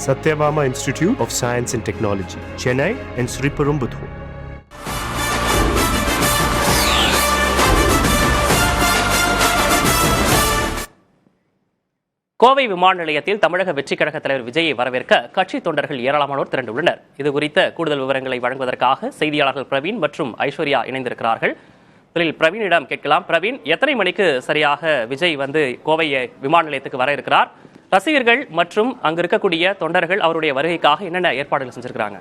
Satyabama Institute of Science and Technology, Chennai and Sriperumbudur. Kovai விமான நிலையத்தில் தமிழக வெற்றிக் கழக தலைவர் விஜயை வரவேற்க கட்சி தொண்டர்கள் ஏராளமானோர் திரண்டுள்ளனர். இதுகுறித்த கூடுதல் விவரங்களை வழங்குவதற்காக செய்தியாளர்கள் பிரவீன் மற்றும் ஐஸ்வர்யா இணைந்திருக்கிறார்கள். முதலில் பிரவீனிடம் கேட்கலாம். பிரவீன், எத்தனை மணிக்கு சரியாக விஜய் கோவை விமான நிலையத்துக்கு வர இருக்கிறார்? ரசிகர்கள் மற்றும் அங்கு இருக்கக்கூடிய தொண்டர்கள் அவருடைய வருகைக்காக என்னென்ன ஏற்பாடுகள் செஞ்சிருக்கிறாங்க?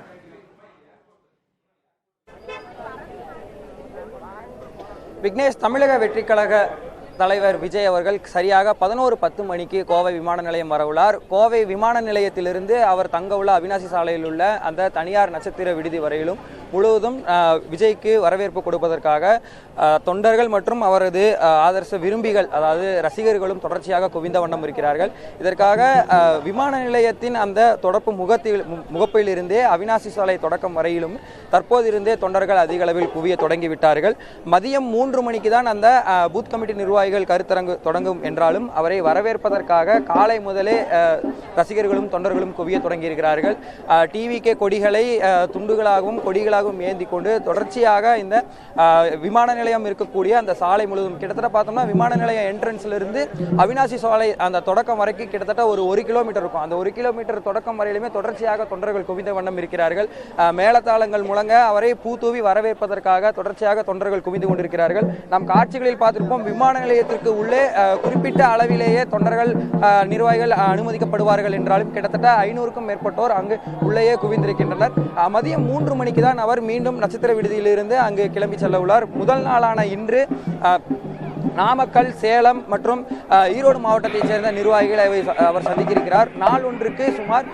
விக்னேஷ், தமிழக வெற்றிக் கழக தலைவர் விஜய் அவர்கள் சரியாக 11:10 மணிக்கு கோவை விமான நிலையம் வரவுள்ளார். கோவை விமான நிலையத்திலிருந்து அவர் தங்க உள்ள அவினாசி சாலையில் உள்ள அந்த தனியார் நட்சத்திர விடுதி வரையிலும் முழுவதும் விஜய்க்கு வரவேற்பு கொடுப்பதற்காக தொண்டர்கள் மற்றும் அவரது ஆதர்ச விரும்பிகள், அதாவது ரசிகர்களும் தொடர்ச்சியாக குவிந்த வண்ணம் இருக்கிறார்கள். இதற்காக விமான நிலையத்தின் அந்த தொடர்பு முகப்பிலிருந்தே அவினாசி சாலை தொடக்கம் வரையிலும் தற்போதிருந்தே தொண்டர்கள் அதிக அளவில் குவிய தொடங்கிவிட்டார்கள். மதியம் 3 மணிக்கு தான் அந்த பூத் கமிட்டி நிர்வாகிகள் கருத்தரங்கு தொடங்கும் என்றாலும் அவரை வரவேற்பதற்காக காலை முதலே ரசிகர்களும் தொண்டர்களும் குவிய தொடங்கியிருக்கிறார்கள். டிவிகே கொடிகளை துண்டுகளாகவும் கொடிகளாகவும் ஏந்தி கொண்டு தொடர்ச்சியாக இந்த விமான நிலையம் இருக்கக்கூடிய அந்த சாலை முழுவதும் கிட்டத்தட்ட பார்த்தோம்னா விமான நிலைய என்ட்ரன்ஸ்ல இருந்து அவினாசி சாலை அந்த தொடக்கம் வரைக்கும் கிட்டத்தட்ட ஒரு 1 கிலோமீட்டர் இருக்கும். அந்த 1 கிலோமீட்டர் தொடக்கம் வரையிலுமே தொடர்ச்சியாக தொண்டர்கள் குவிந்த வண்ணம் இருக்கிறார்கள். மேளதாளங்கள் முழங்க அவரை பூத்தூவி வரவேற்பதற்காக தொடர்ச்சியாக தொண்டர்கள் குவிந்து கொண்டிருக்கிறார்கள். நாம் காட்சிகளில் பார்த்திருப்போம். விமான நிலையத்திற்கு உள்ளே குறிப்பிட்ட அளவிலேயே தொண்டர்கள் நிர்வாகிகள் அனுமதிக்கப்படுவார்கள் என்றாலும் கிட்டத்தட்ட 500க்கும் மேற்பட்டோர் அங்கு உள்ளேயே குவிந்திருக்கின்றனர். மதியம் 3 மணிக்கு தான் அவர் மீண்டும் நட்சத்திர விடுதியிலிருந்து அங்கு கிளம்பி செல்ல உள்ளார். முதல் நாளான இன்று நாமக்கல், சேலம் மற்றும் ஈரோடு மாவட்டத்தைச் சேர்ந்த நிர்வாகிகளை அவர் சந்திக்கிறார். நாள் ஒன்றுக்கு சுமார்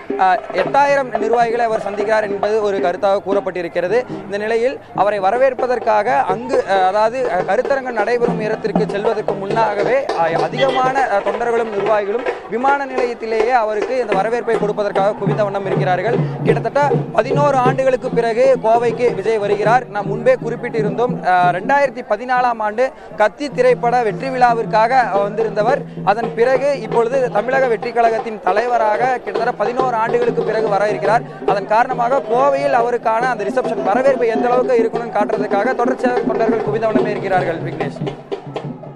8000 நிர்வாகிகளை அவர் சந்திக்கிறார் என்பது ஒரு கருத்தாக கூறப்பட்டிருக்கிறது. இந்த நிலையில் அவரை வரவேற்பதற்காக அங்கு, அதாவது கருத்தரங்கம் நடைபெறும் இடத்திற்கு செல்வதற்கு முன்னாகவே அதிகமான தொண்டர்களும் நிர்வாகிகளும் விமான நிலையத்திலேயே அவருக்கு இந்த வரவேற்பை கொடுப்பதற்காக குவிந்த வண்ணம் இருக்கிறார்கள். கிட்டத்தட்ட 11 ஆண்டுகளுக்கு பிறகு கோவைக்கு விஜய் வருகிறார். நாம் முன்பே குறிப்பிட்டிருந்தோம். 2014ஆம் ஆண்டு கத்தி திரைப்பட வெற்றி விழாவிற்காக வந்திருந்தவர். அதன் பிறகு இப்பொழுது தமிழக வெற்றி கழகத்தின் தலைவராக கிட்டத்தட்ட 11 ஆண்டுகளுக்கு பிறகு வர இருக்கிறார். அதன் காரணமாக கோவையில் அவருக்கான அந்த ரிசப்ஷன் வரவேற்பு எந்த அளவுக்கு இருக்கணும்னு காட்டுறதுக்காக தொடர்ச்சியாக தொண்டர்கள் குவிந்தவண்ணமே இருக்கிறார்கள். விக்னேஷ்,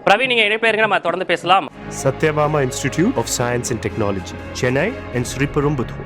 பிரவீன், நீங்க இணைப்பேருங்க, நம்ம தொடர்ந்து பேசலாம். Satyabama Institute of Science and Technology, Chennai and Sriperumbudur.